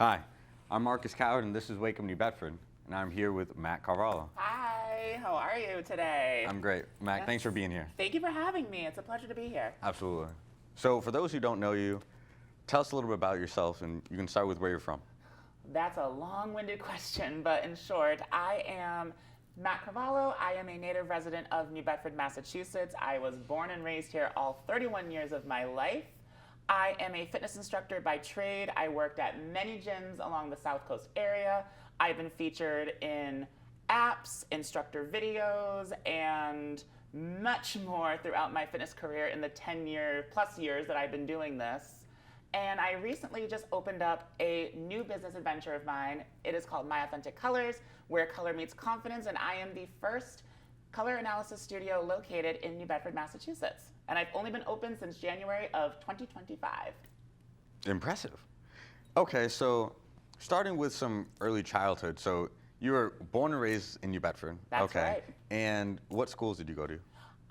Hi, I'm Marcus Coward, and this is Wake Up New Bedford, and I'm here with Mac Carvalho. Hi, how are you today? I'm great. Mac, thanks for being here. Thank you for having me. It's a pleasure to be here. Absolutely. So for those who don't know you, tell us a little bit about yourself, and you can start with where you're from. That's a long-winded question, but in short, I am Mac Carvalho. I am a native resident of New Bedford, Massachusetts. I was born and raised here all 31 years of my life. I am a fitness instructor by trade. I worked at many gyms along the South Coast area. I've been featured in apps, instructor videos, and much more throughout my fitness career in the 10+ years that I've been doing this. And I recently just opened up a new business adventure of mine. It is called My Authentic Colors, where color meets confidence, and I am the first color analysis studio located in New Bedford, Massachusetts. And I've only been open since January of 2025. Impressive. Okay, so starting with some early childhood. So you were born and raised in New Bedford. That's right. And what schools did you go to?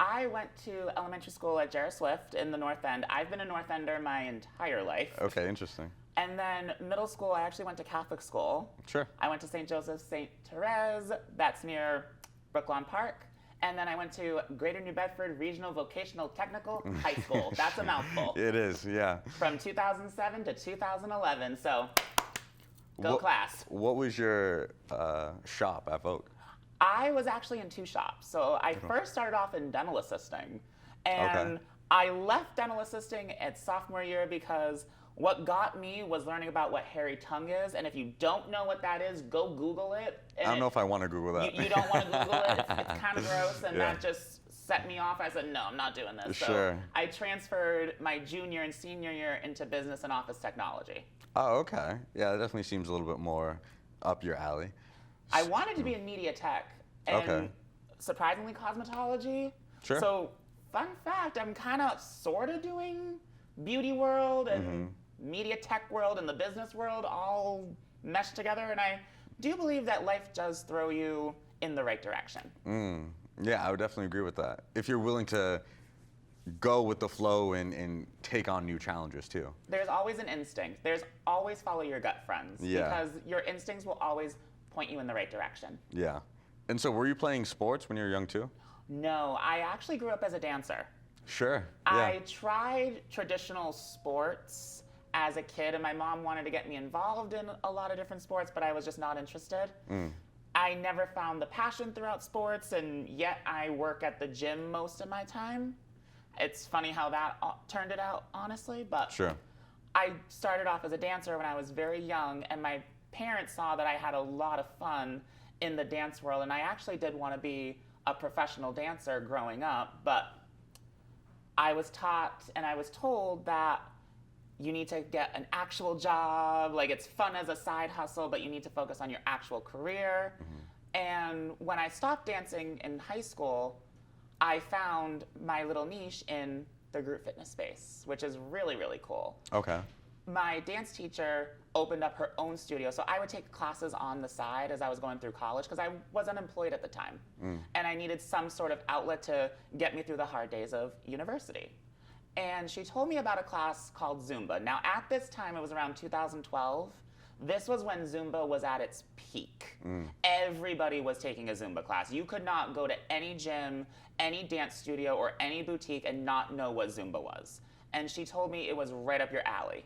I went to elementary school at Jarrah Swift in the North End. I've been a North Ender my entire life. Okay, interesting. And then middle school, I actually went to Catholic school. Sure. I went to St. Joseph's, St. Therese. That's near Brooklawn Park. And then I went to Greater New Bedford Regional Vocational Technical High School. That's a mouthful. It is, yeah. From 2007 to 2011. So, go class. What was your shop at Vogue? I was actually in two shops. So I first started off in dental assisting. And I left dental assisting at sophomore year because what got me was learning about what hairy tongue is. And if you don't know what that is, go Google it. I don't know if I want to Google that. You don't want to Google it. It's kind of gross. And that just set me off. I said, no, I'm not doing this. Sure. So I transferred my junior and senior year into business and office technology. Oh, okay. Yeah, that definitely seems a little bit more up your alley. I wanted to be in media tech and surprisingly cosmetology. Sure. So fun fact, I'm kind of sort of doing beauty world and media tech world and the business world all meshed together. And I do believe that life does throw you in the right direction. Yeah, I would definitely agree with that. If you're willing to go with the flow and take on new challenges too. There's always an instinct. There's always follow your gut, friends. Yeah. Because your instincts will always point you in the right direction. Yeah. And so were you playing sports when you were young too? No, I actually grew up as a dancer. Sure. Yeah. I tried traditional sports as a kid, and my mom wanted to get me involved in a lot of different sports, but I was just not interested. I never found the passion throughout sports, and yet I work at the gym most of my time. It's funny how that turned it out, honestly, but Sure. I started off as a dancer when I was very young, and my parents saw that I had a lot of fun in the dance world, and I actually did want to be a professional dancer growing up, but I was taught and I was told that you need to get an actual job, like it's fun as a side hustle, but you need to focus on your actual career. And when I stopped dancing in high school, I found my little niche in the group fitness space, which is really, really cool. Okay. My dance teacher opened up her own studio, so I would take classes on the side as I was going through college because I was unemployed at the time. And I needed some sort of outlet to get me through the hard days of university. And she told me about a class called Zumba. Now, at this time, it was around 2012. This was when Zumba was at its peak. Everybody was taking a Zumba class. You could not go to any gym, any dance studio, or any boutique and not know what Zumba was. And she told me it was right up your alley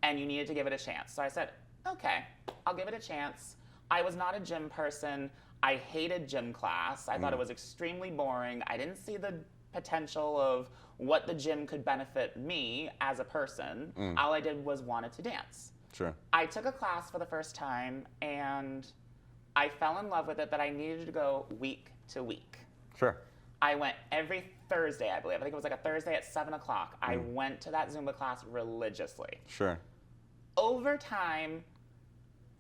and you needed to give it a chance. So I said, okay, I'll give it a chance. I was not a gym person. I hated gym class. I thought it was extremely boring. I didn't see the potential of what the gym could benefit me as a person. All I did was wanted to dance. Sure. I took a class for the first time and I fell in love with it that I needed to go week to week. Sure. I went every Thursday, I believe. I think it was like a Thursday at 7 o'clock. I went to that Zumba class religiously. Sure. Over time,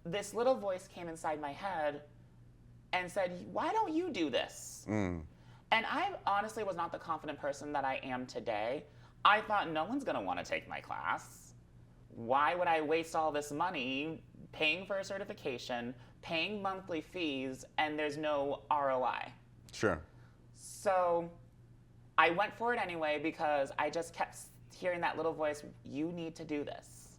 this little voice came inside my head and said, why don't you do this? And I honestly was not the confident person that I am today. I thought no one's gonna wanna take my class. Why would I waste all this money paying for a certification, paying monthly fees, and there's no ROI? Sure. So I went for it anyway because I just kept hearing that little voice, you need to do this.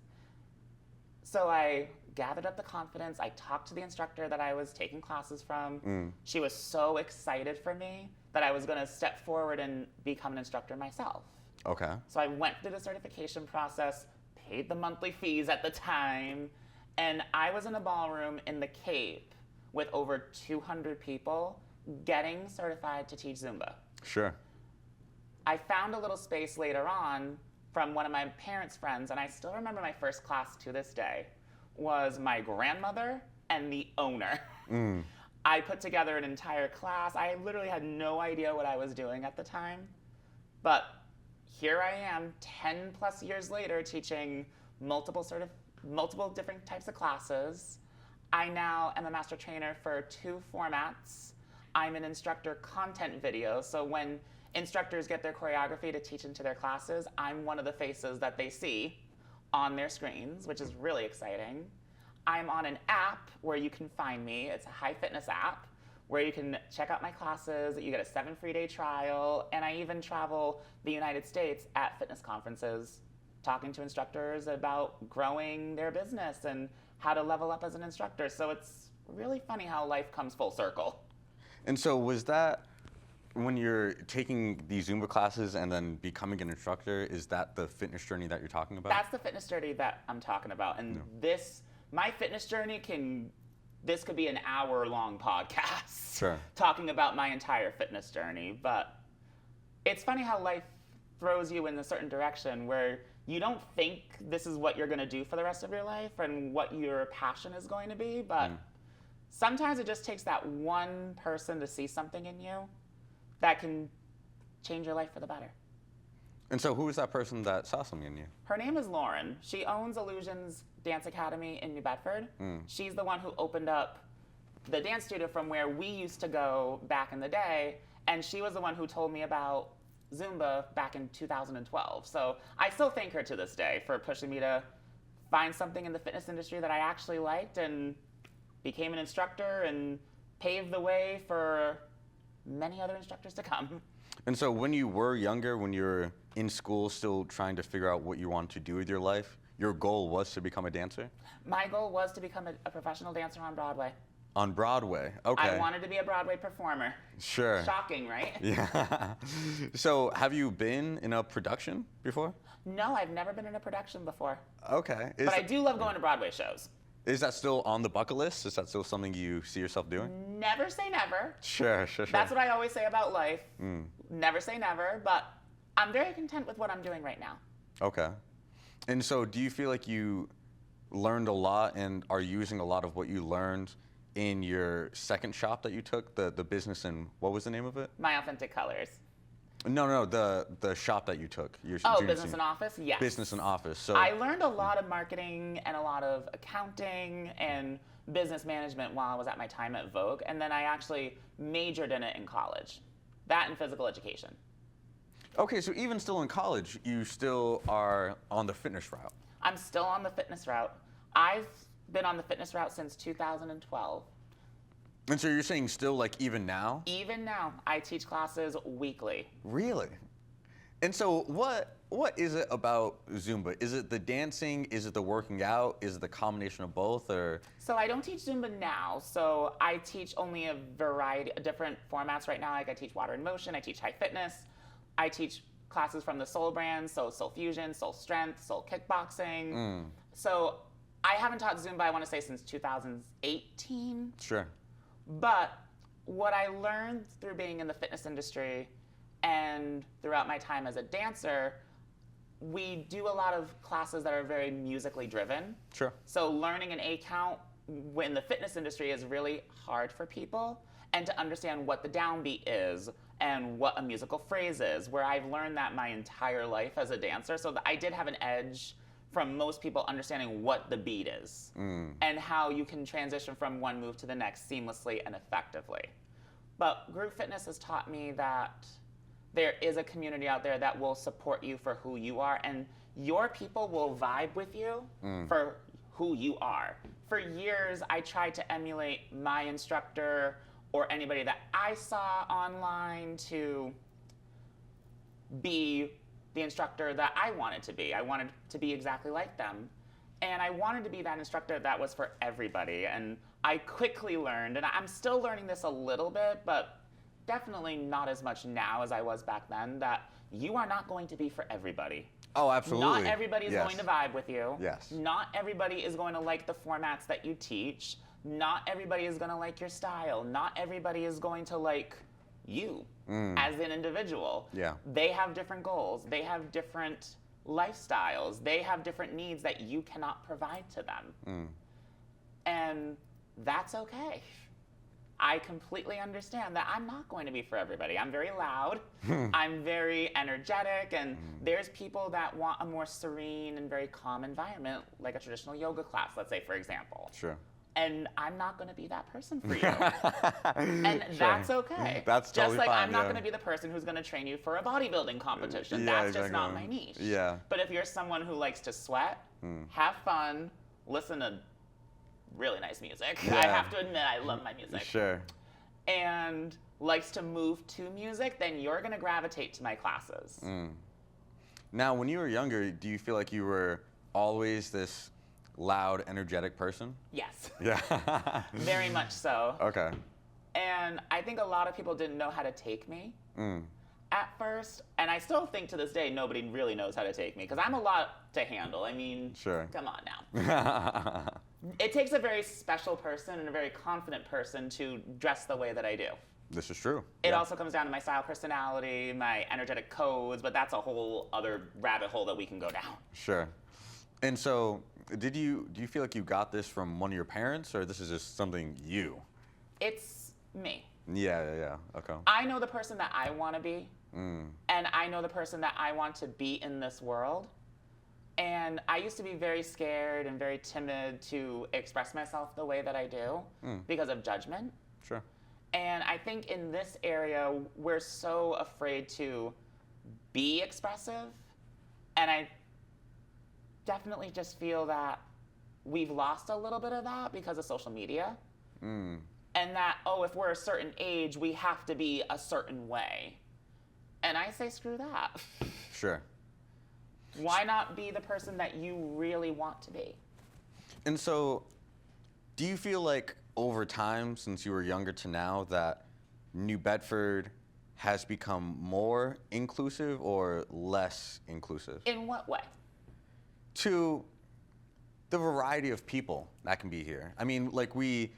So I gathered up the confidence. I talked to the instructor that I was taking classes from. She was so excited for me that I was going to step forward and become an instructor myself. Okay. So I went through the certification process, paid the monthly fees at the time, and I was in a ballroom in the Cape with over 200 people getting certified to teach Zumba. Sure. I found a little space later on from one of my parents' friends, and I still remember my first class to this day, was my grandmother and the owner. I put together an entire class. I literally had no idea what I was doing at the time, but here I am 10 plus years later teaching multiple different types of classes. I now am a master trainer for 2 formats. I'm an instructor content video, so when instructors get their choreography to teach into their classes, I'm one of the faces that they see on their screens, which is really exciting. I'm on an app where you can find me. It's a high fitness app where you can check out my classes. You get a 7 free day trial, and I even travel the United States at fitness conferences, talking to instructors about growing their business and how to level up as an instructor. So it's really funny how life comes full circle. And so was that, when you're taking these Zumba classes and then becoming an instructor, is that the fitness journey that you're talking about? That's the fitness journey that I'm talking about. And my fitness journey this could be an hour-long podcast. Sure. Talking about my entire fitness journey. But it's funny how life throws you in a certain direction where you don't think this is what you're going to do for the rest of your life and what your passion is going to be. But sometimes it just takes that one person to see something in you that can change your life for the better. And so who was that person that saw something in you? Her name is Lauren. She owns Illusions Dance Academy in New Bedford. She's the one who opened up the dance studio from where we used to go back in the day, and she was the one who told me about Zumba back in 2012. So I still thank her to this day for pushing me to find something in the fitness industry that I actually liked and became an instructor and paved the way for many other instructors to come. And so when you were younger, when you were in school still trying to figure out what you wanted to do with your life, your goal was to become a dancer? My goal was to become a professional dancer on Broadway. On Broadway, okay. I wanted to be a Broadway performer. Sure. Shocking, right? Yeah. So have you been in a production before? No, I've never been in a production before. Okay. But I do love going to Broadway shows. Is that still on the bucket list? Is that still something you see yourself doing? Never say never. Sure. That's what I always say about life. Never say never, but I'm very content with what I'm doing right now. Okay. And so do you feel like you learned a lot and are using a lot of what you learned in your second shop that you took, the business, and what was the name of it? My Authentic Colors. No, the shop that you took. Business and Office? Yes. Business and Office. So I learned a lot of marketing and a lot of accounting and business management while I was at my time at Vogue, and then I actually majored in it in college. That and physical education. Okay, so even still in college, you still are on the fitness route. I'm still on the fitness route. I've been on the fitness route since 2012. And so you're saying still, like, even now? Even now, I teach classes weekly. Really? And so what is it about Zumba? Is it the dancing? Is it the working out? Is it the combination of both? Or So I don't teach Zumba now. So I teach only a variety of different formats right now. Like I teach water in motion. I teach high fitness. I teach classes from the Soul brands, so Soul Fusion, Soul Strength, Soul Kickboxing. So I haven't taught Zumba, I want to say, since 2018. Sure. But what I learned through being in the fitness industry and throughout my time as a dancer, we do a lot of classes that are very musically driven. Sure. So learning an A count in the fitness industry is really hard for people, and to understand what the downbeat is and what a musical phrase is, where I've learned that my entire life as a dancer. So I did have an edge from most people understanding what the beat is and how you can transition from one move to the next seamlessly and effectively. But group fitness has taught me that there is a community out there that will support you for who you are, and your people will vibe with you for who you are. For years, I tried to emulate my instructor or anybody that I saw online to be the instructor that I wanted to be. I wanted to be exactly like them. And I wanted to be that instructor that was for everybody. And I quickly learned, and I'm still learning this a little bit, but definitely not as much now as I was back then, that you are not going to be for everybody. Oh, absolutely. Not everybody is going to vibe with you. Yes. Not everybody is going to like the formats that you teach. Not everybody is going to like your style. Not everybody is going to like you as an individual. Yeah. They have different goals. They have different lifestyles. They have different needs that you cannot provide to them. And that's okay. I completely understand that I'm not going to be for everybody. I'm very loud. I'm very energetic, and there's people that want a more serene and very calm environment, like a traditional yoga class, let's say, for example. Sure. And I'm not going to be that person for you. And that's okay. That's totally just like fine, I'm not going to be the person who's going to train you for a bodybuilding competition. Yeah, That's just not my niche. Yeah. But if you're someone who likes to sweat, have fun, listen to really nice music. Yeah. I have to admit, I love my music. Sure. And likes to move to music, then you're going to gravitate to my classes. Now, when you were younger, do you feel like you were always this loud, energetic person? Yes. Yeah. Very much so. Okay. And I think a lot of people didn't know how to take me at first. And I still think to this day, nobody really knows how to take me, because I'm a lot to handle. I mean, Sure. come on now. It takes a very special person and a very confident person to dress the way that I do. This is true. It also comes down to my style, personality, my energetic codes, but that's a whole other rabbit hole that we can go down. Sure. And so, do you feel like you got this from one of your parents, or this is just something you? It's me. Yeah. Okay. I know the person that I want to be, and I know the person that I want to be in this world. And I used to be very scared and very timid to express myself the way that I do because of judgment. Sure. And I think in this area, we're so afraid to be expressive. And I definitely just feel that we've lost a little bit of that because of social media. And that, if we're a certain age, we have to be a certain way. And I say, screw that. Sure. Why not be the person that you really want to be? And so, do you feel like over time, since you were younger to now, that New Bedford has become more inclusive or less inclusive? In what way? To the variety of people that can be here. I mean, like, we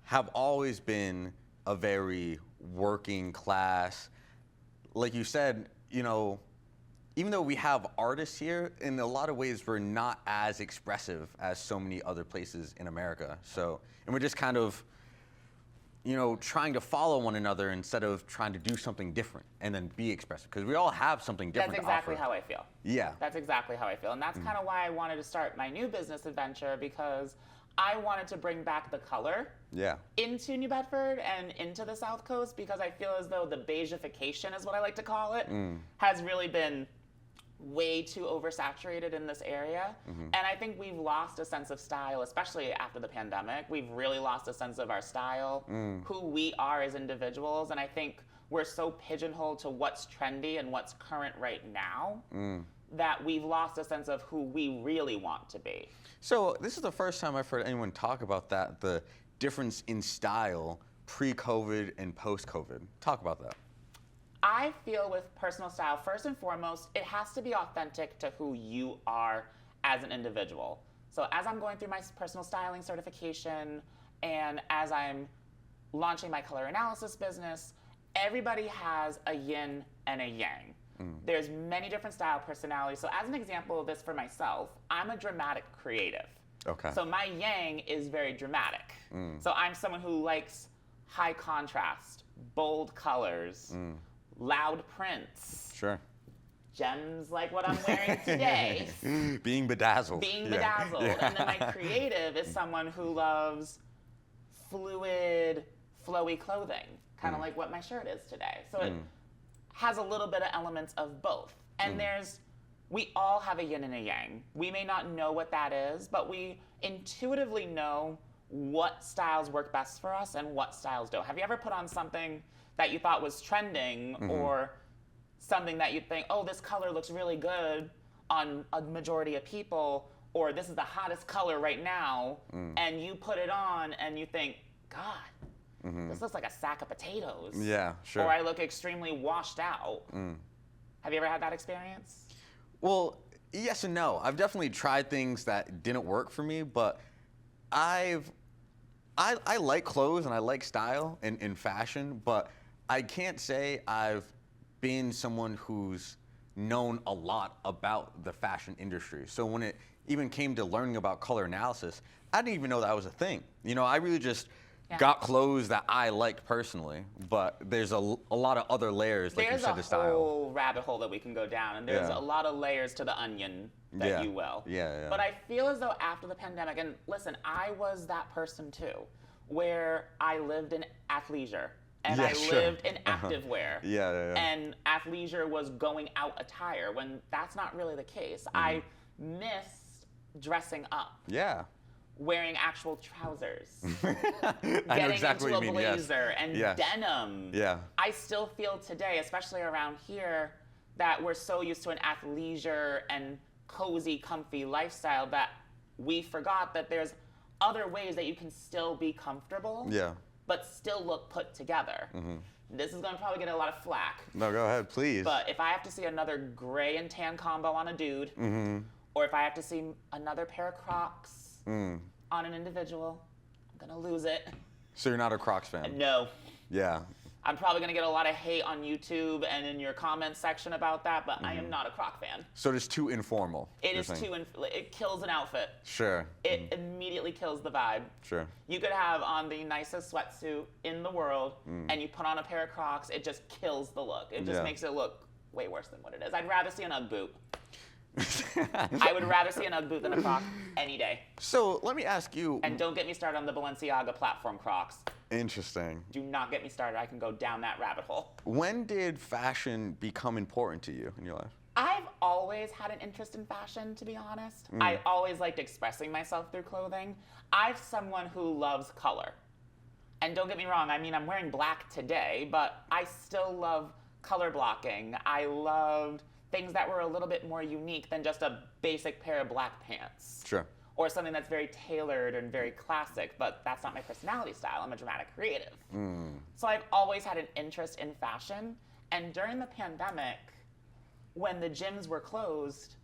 have always been a very working class. Like you said, even though we have artists here, in a lot of ways, we're not as expressive as so many other places in America. So, and we're just kind of, trying to follow one another instead of trying to do something different and then be expressive. Because we all have something different That's to exactly offer. how I feel. Yeah. That's exactly how I feel. And that's kind of why I wanted to start my new business adventure, because I wanted to bring back the color into New Bedford and into the South Coast, because I feel as though the beigification, is what I like to call it, has really been way too oversaturated in this area. And I think we've lost a sense of style, especially after the pandemic. We've really lost a sense of our style, who we are as individuals. And I think we're so pigeonholed to what's trendy and what's current right now that we've lost a sense of who we really want to be. So this is the first time I've heard anyone talk about that, the difference in style pre-COVID and post-COVID. Talk about that. I feel with personal style, first and foremost, it has to be authentic to who you are as an individual. So as I'm going through my personal styling certification and as I'm launching my color analysis business, everybody has a yin and a yang. There's many different style personalities. So as an example of this for myself, I'm a dramatic creative. Okay. So my yang is very dramatic. So I'm someone who likes high contrast, bold colors, loud prints. Sure. Gems like what I'm wearing today. Being bedazzled. Being bedazzled. Yeah. And then my creative is someone who loves fluid, flowy clothing, kind of like what my shirt is today. So it has a little bit of elements of both. And we all have a yin and a yang. We may not know what that is, but we intuitively know what styles work best for us and what styles don't. Have you ever put on something that you thought was trending or something that you think, this color looks really good on a majority of people, or this is the hottest color right now, and you put it on and you think, God, this looks like a sack of potatoes. Yeah, sure. Or I look extremely washed out. Have you ever had that experience? Well, yes and no. I've definitely tried things that didn't work for me, but I like clothes and I like style and fashion, but I can't say I've been someone who's known a lot about the fashion industry. So when it even came to learning about color analysis, I didn't even know that was a thing. You know, I really just got clothes that I liked personally, but there's a lot of other layers, like you said, to style. There's a whole rabbit hole that we can go down, and there's a lot of layers to the onion, that you will. Yeah. But I feel as though after the pandemic, and listen, I was that person too, where I lived in athleisure, and I lived in activewear. And athleisure was going out attire, when that's not really the case. I miss dressing up. Wearing actual trousers, getting exactly into a what you mean, blazer and denim. I still feel today, especially around here, that we're so used to an athleisure and cozy, comfy lifestyle that we forgot that there's other ways that you can still be comfortable, but still look put together. This is going to probably get a lot of flack. No, go ahead, please. But if I have to see another gray and tan combo on a dude, or if I have to see another pair of Crocs on an individual, I'm gonna lose it. So you're not a Crocs fan? No. Yeah. I'm probably gonna get a lot of hate on YouTube and in your comments section about that, but I am not a Croc fan. So it's too informal. It is too, it kills an outfit. Sure. It immediately kills the vibe. Sure. You could have on the nicest sweatsuit in the world, and you put on a pair of Crocs, it just kills the look. It just makes it look way worse than what it is. I'd rather see an Ugg boot. I would rather see an Ugg boot than a Croc any day. So let me ask you. And don't get me started on the Balenciaga platform Crocs. Interesting. Do not get me started. I can go down that rabbit hole. When did fashion become important to you in your life? I've always had an interest in fashion, to be honest. I always liked expressing myself through clothing. I'm someone who loves color. And don't get me wrong, I mean, I'm wearing black today, but I still love color blocking. I loved things that were a little bit more unique than just a basic pair of black pants. Sure. Or something that's very tailored and very classic, but that's not my personality style. I'm a dramatic creative. So I've always had an interest in fashion. And during the pandemic, when the gyms were closed,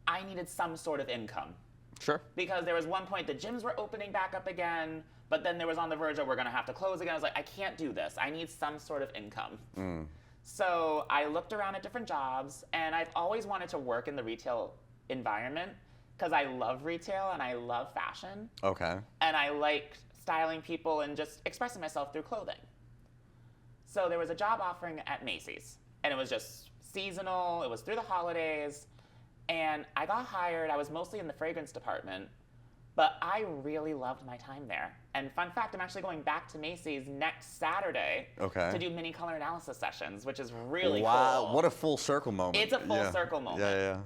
I needed some sort of income. Sure. Because there was one point the gyms were opening back up again, but then there was on the verge of we're gonna have to close again. I was like, I can't do this. I need some sort of income. So I looked around at different jobs, and I've always wanted to work in the retail environment because I love retail and I love fashion. Okay. And I like styling people and just expressing myself through clothing. So there was a job offering at Macy's, and it was just seasonal. It was through the holidays, and I got hired. I was mostly in the fragrance department, but I really loved my time there. And fun fact, I'm actually going back to Macy's next Saturday to do mini color analysis sessions, which is really cool. Wow, what a full circle moment. It's a full circle moment. Yeah.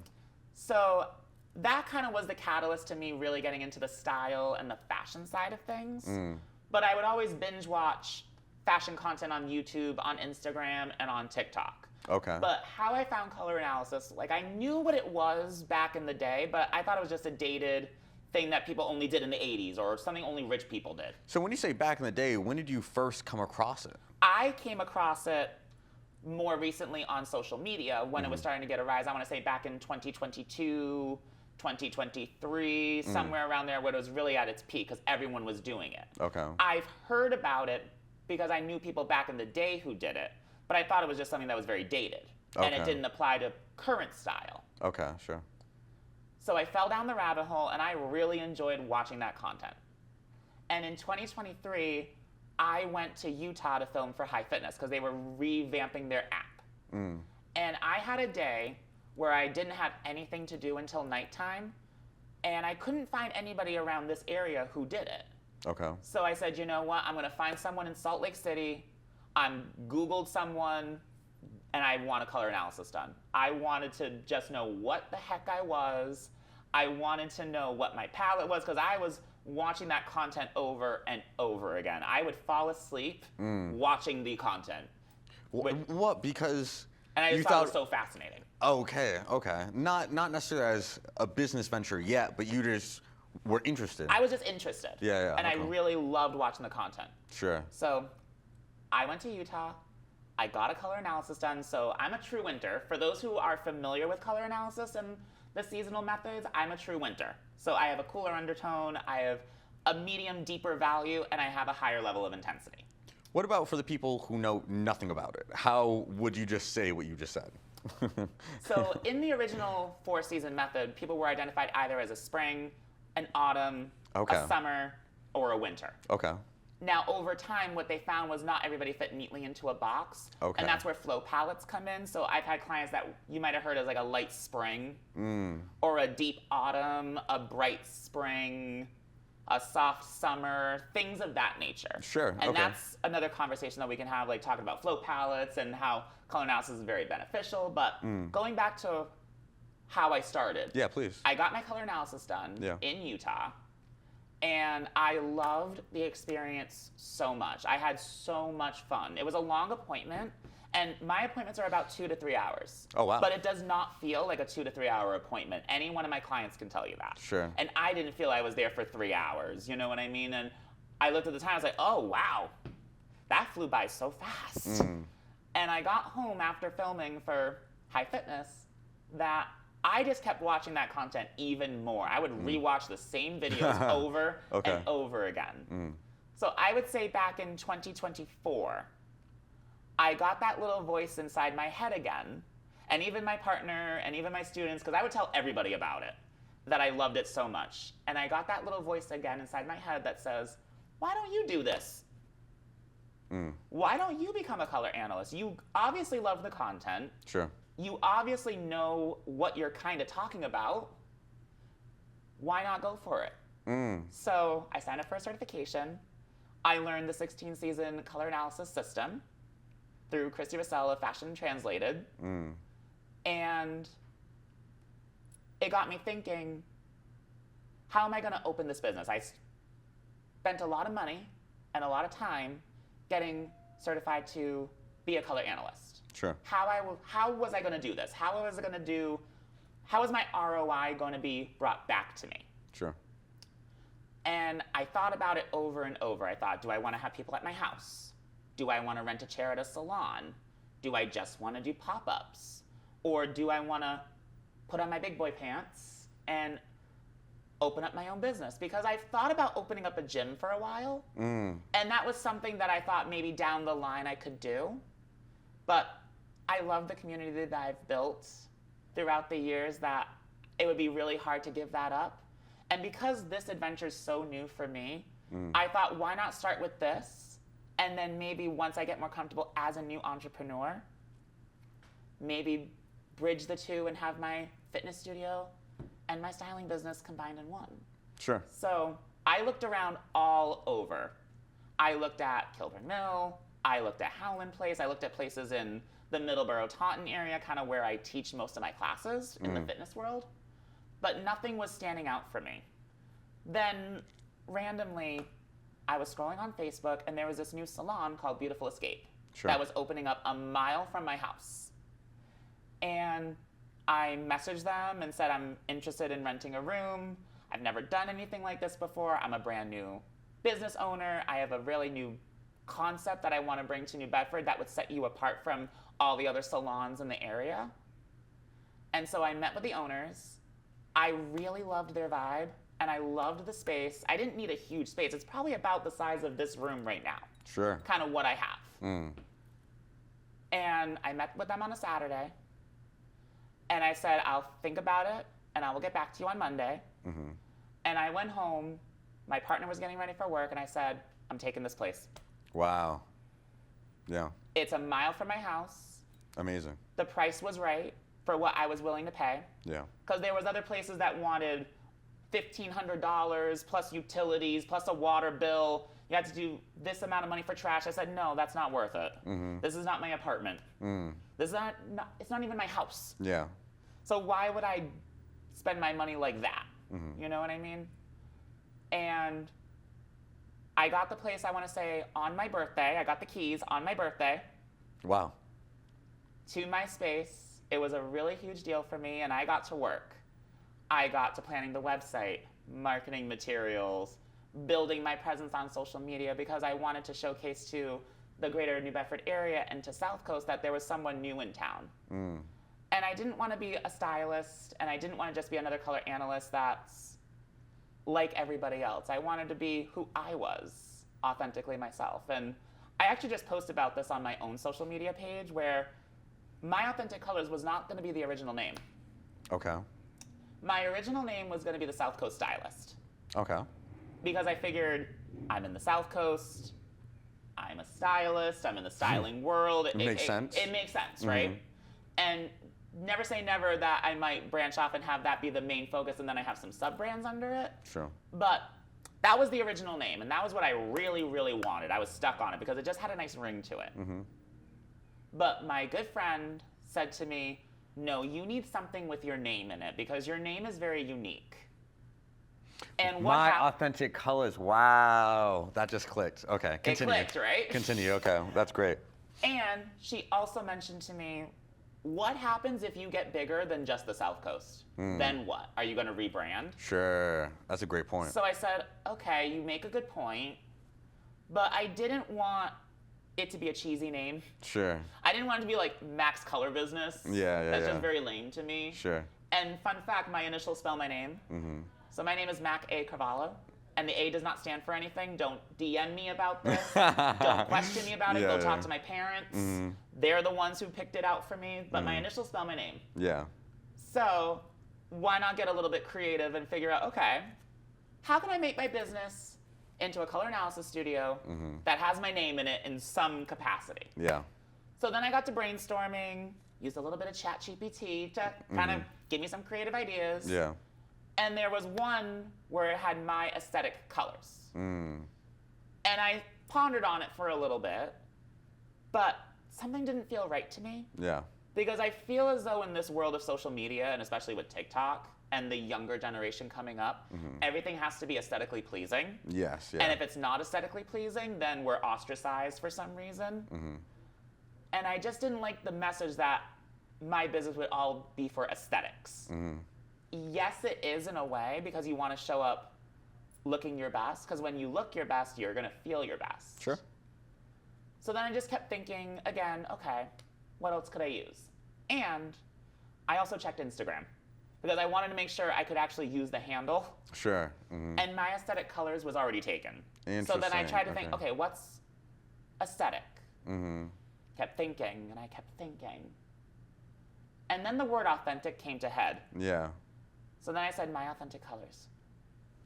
So that kind of was the catalyst to me really getting into the style and the fashion side of things. But I would always binge watch fashion content on YouTube, on Instagram, and on TikTok. Okay. But how I found color analysis, like I knew what it was back in the day, but I thought it was just a dated thing that people only did in the 80s or something only rich people did. So when you say back in the day, when did you first come across it? I came across it more recently on social media when it was starting to get a rise. I want to say back in 2022, 2023, somewhere around there, when it was really at its peak because everyone was doing it. Okay. I've heard about it because I knew people back in the day who did it, but I thought it was just something that was very dated and it didn't apply to current style. Okay, sure. So I fell down the rabbit hole and I really enjoyed watching that content. And in 2023, I went to Utah to film for High Fitness because they were revamping their app. And I had a day where I didn't have anything to do until nighttime, and I couldn't find anybody around this area who did it. Okay. So I said, you know what, I'm gonna find someone in Salt Lake City. I Googled someone, and I want a color analysis done. I wanted to just know what the heck I was. I wanted to know what my palette was, because I was watching that content over and over again. I would fall asleep watching the content. What? Because... And I just thought it was so fascinating. Okay. Not necessarily as a business venture yet, but you just were interested. I was just interested. Yeah. And I really loved watching the content. Sure. So I went to Utah. I got a color analysis done, so I'm a true winter. For those who are familiar with color analysis and the seasonal methods, I'm a true winter. So I have a cooler undertone, I have a medium deeper value, and I have a higher level of intensity. What about for the people who know nothing about it? How would you just say what you just said? So in the original 4-season method, people were identified either as a spring, an autumn, a summer, or a winter. Okay. Now, over time, what they found was not everybody fit neatly into a box. Okay. And that's where flow palettes come in. So I've had clients that you might have heard as like a light spring, or a deep autumn, a bright spring, a soft summer, things of that nature. Sure. And that's another conversation that we can have, like talking about flow palettes and how color analysis is very beneficial. But going back to how I started. Yeah, please. I got my color analysis done in Utah. And I loved the experience so much. I had so much fun. It was a long appointment, and my appointments are about 2 to 3 hours. Oh, wow. But it does not feel like a 2 to 3 hour appointment. Any one of my clients can tell you that. Sure. And I didn't feel I was there for 3 hours, you know what I mean? And I looked at the time, I was like, oh, wow, that flew by so fast. And I got home after filming for High Fitness that I just kept watching that content even more. I would rewatch the same videos over and over again. So I would say back in 2024, I got that little voice inside my head again. And even my partner and even my students, because I would tell everybody about it, that I loved it so much. And I got that little voice again inside my head that says, why don't you do this? Why don't you become a color analyst? You obviously love the content. Sure. You obviously know what you're kind of talking about. Why not go for it? So I signed up for a certification. I learned the 16-season color analysis system through Christy Vassell of Fashion Translated. And it got me thinking, how am I going to open this business? I spent a lot of money and a lot of time getting certified to be a color analyst. Sure. How was I going to do this? How was my ROI going to be brought back to me? Sure. And I thought about it over and over. I thought, do I want to have people at my house? Do I want to rent a chair at a salon? Do I just want to do pop-ups? Or do I want to put on my big boy pants and open up my own business? Because I've thought about opening up a gym for a while. And that was something that I thought maybe down the line I could do. But I love the community that I've built throughout the years that it would be really hard to give that up. And because this adventure is so new for me, I thought, why not start with this? And then maybe once I get more comfortable as a new entrepreneur, maybe bridge the two and have my fitness studio and my styling business combined in one. Sure. So I looked around all over. I looked at Kilburn Mill, I looked at Howland Place, I looked at places in the Middleborough-Taunton area, kind of where I teach most of my classes in the fitness world, but nothing was standing out for me. Then randomly, I was scrolling on Facebook and there was this new salon called Beautiful Escape that was opening up a mile from my house. And I messaged them and said, I'm interested in renting a room. I've never done anything like this before. I'm a brand new business owner. I have a really new concept that I want to bring to New Bedford that would set you apart from all the other salons in the area. And so I met with the owners. I really loved their vibe and I loved the space. I didn't need a huge space. It's probably about the size of this room right now. Sure. Kind of what I have. And I met with them on a Saturday. And I said, I'll think about it and I will get back to you on Monday. And I went home. My partner was getting ready for work and I said, I'm taking this place. Wow. Yeah. It's a mile from my house. Amazing. The price was right for what I was willing to pay. Yeah. Because there was other places that wanted $1,500 plus utilities plus a water bill. You had to do this amount of money for trash. I said, no, that's not worth it. This is not my apartment. This is it's not even my house. Yeah. So why would I spend my money like that? You know what I mean? And I got the place, I want to say, on my birthday. I got the keys on my birthday. Wow. to my space. It was a really huge deal for me, and I got to work. I got to planning the website, marketing materials, building my presence on social media, because I wanted to showcase to the greater New Bedford area and to South Coast that there was someone new in town. And I didn't want to be a stylist, and I didn't want to just be another color analyst that's like everybody else. I wanted to be who I was, authentically myself. And I actually just posted about this on my own social media page, where my Authentic Colors was not going to be the original name. Okay. My original name was going to be the South Coast Stylist. Okay. Because I figured I'm in the South Coast, I'm a stylist, I'm in the styling world. It makes sense. It makes sense, right? And never say never that I might branch off and have that be the main focus, and then I have some sub-brands under it. Sure. But that was the original name, and that was what I really, really wanted. I was stuck on it because it just had a nice ring to it. But my good friend said to me, no, you need something with your name in it, because your name is very unique. And what My Authentic Colors. Wow. That just clicked. Okay. Continue. It clicked, right? Continue. Okay. That's great. And she also mentioned to me, what happens if you get bigger than just the South Coast? Then what? Are you going to rebrand? Sure. That's a great point. So I said, okay, you make a good point, but I didn't want it to be a cheesy name. Sure. I didn't want it to be like Mac's Color Business. That's just very lame to me. Sure. And fun fact, my initials spell my name. So my name is Mac A. Carvalho, and the A does not stand for anything. Don't DM me about this. Don't question me about it. Go talk to my parents. They're the ones who picked it out for me, but my initials spell my name. Yeah. So why not get a little bit creative and figure out, okay, how can I make my business into a color analysis studio that has my name in it in some capacity? Yeah. So then I got to brainstorming, used a little bit of ChatGPT to kind of give me some creative ideas. Yeah. And there was one where it had my aesthetic colors. And I pondered on it for a little bit, but something didn't feel right to me. Yeah. Because I feel as though in this world of social media, and especially with TikTok and the younger generation coming up, everything has to be aesthetically pleasing. Yes. Yeah. And if it's not aesthetically pleasing, then we're ostracized for some reason. And I just didn't like the message that my business would all be for aesthetics. Yes, it is in a way, because you want to show up looking your best, because when you look your best, you're going to feel your best. Sure. So then I just kept thinking again, okay, what else could I use? And I also checked Instagram, because I wanted to make sure I could actually use the handle. Sure. And my aesthetic colors was already taken. Interesting. So then I tried to think, okay, what's aesthetic? Kept thinking, and I kept thinking. And then the word authentic came to head. Yeah. So then I said, my authentic colors.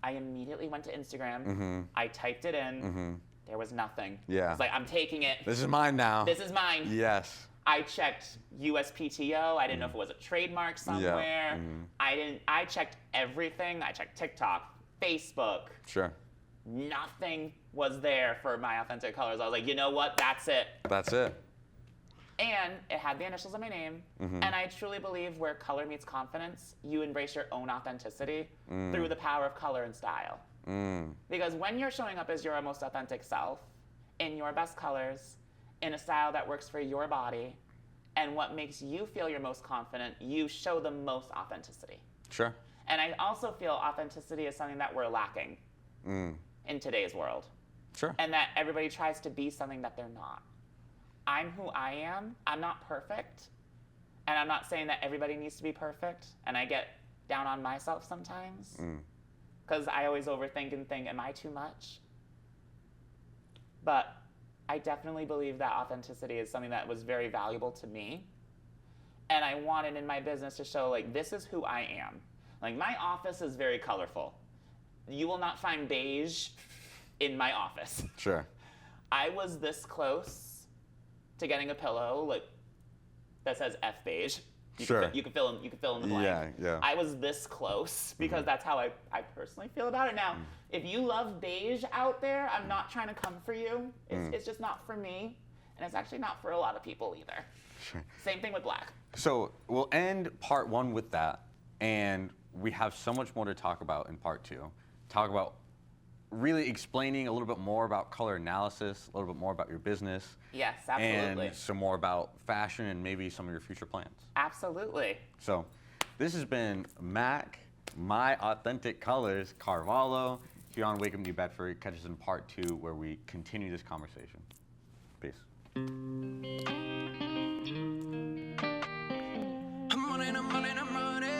I immediately went to Instagram. I typed it in. There was nothing. Yeah. It's like, I'm taking it. This is mine now. This is mine. Yes. I checked USPTO. I didn't know if it was a trademark somewhere. I checked everything. I checked TikTok, Facebook. Sure. Nothing was there for my authentic colors. I was like, you know what? That's it. That's it. And it had the initials of my name. And I truly believe where color meets confidence, you embrace your own authenticity through the power of color and style. Because when you're showing up as your most authentic self, in your best colors, in a style that works for your body, and what makes you feel your most confident, you show the most authenticity. Sure. And I also feel authenticity is something that we're lacking in today's world. Sure. And that everybody tries to be something that they're not. I'm who I am. I'm not perfect. And I'm not saying that everybody needs to be perfect. And I get down on myself sometimes. Because I always overthink and think, am I too much? But I definitely believe that authenticity is something that was very valuable to me. And I wanted in my business to show, like, this is who I am. Like, my office is very colorful. You will not find beige in my office. Sure. I was this close to getting a pillow like that says F beige. You can fill in the blank. Yeah. I was this close because that's how I personally feel about it. Now, if you love beige out there, I'm not trying to come for you. It's just not for me, and it's actually not for a lot of people either. Sure. Same thing with black. So we'll end part one with that, and we have so much more to talk about in part two. Talk about really explaining a little bit more about color analysis, a little bit more about your business. Yes, absolutely. And some more about fashion and maybe some of your future plans. Absolutely. So this has been Mac, My Authentic Colors, Carvalho, here on Wake Up New Bedford. Catch us in part 2 where we continue this conversation. Peace. I'm running, I'm running, I'm running.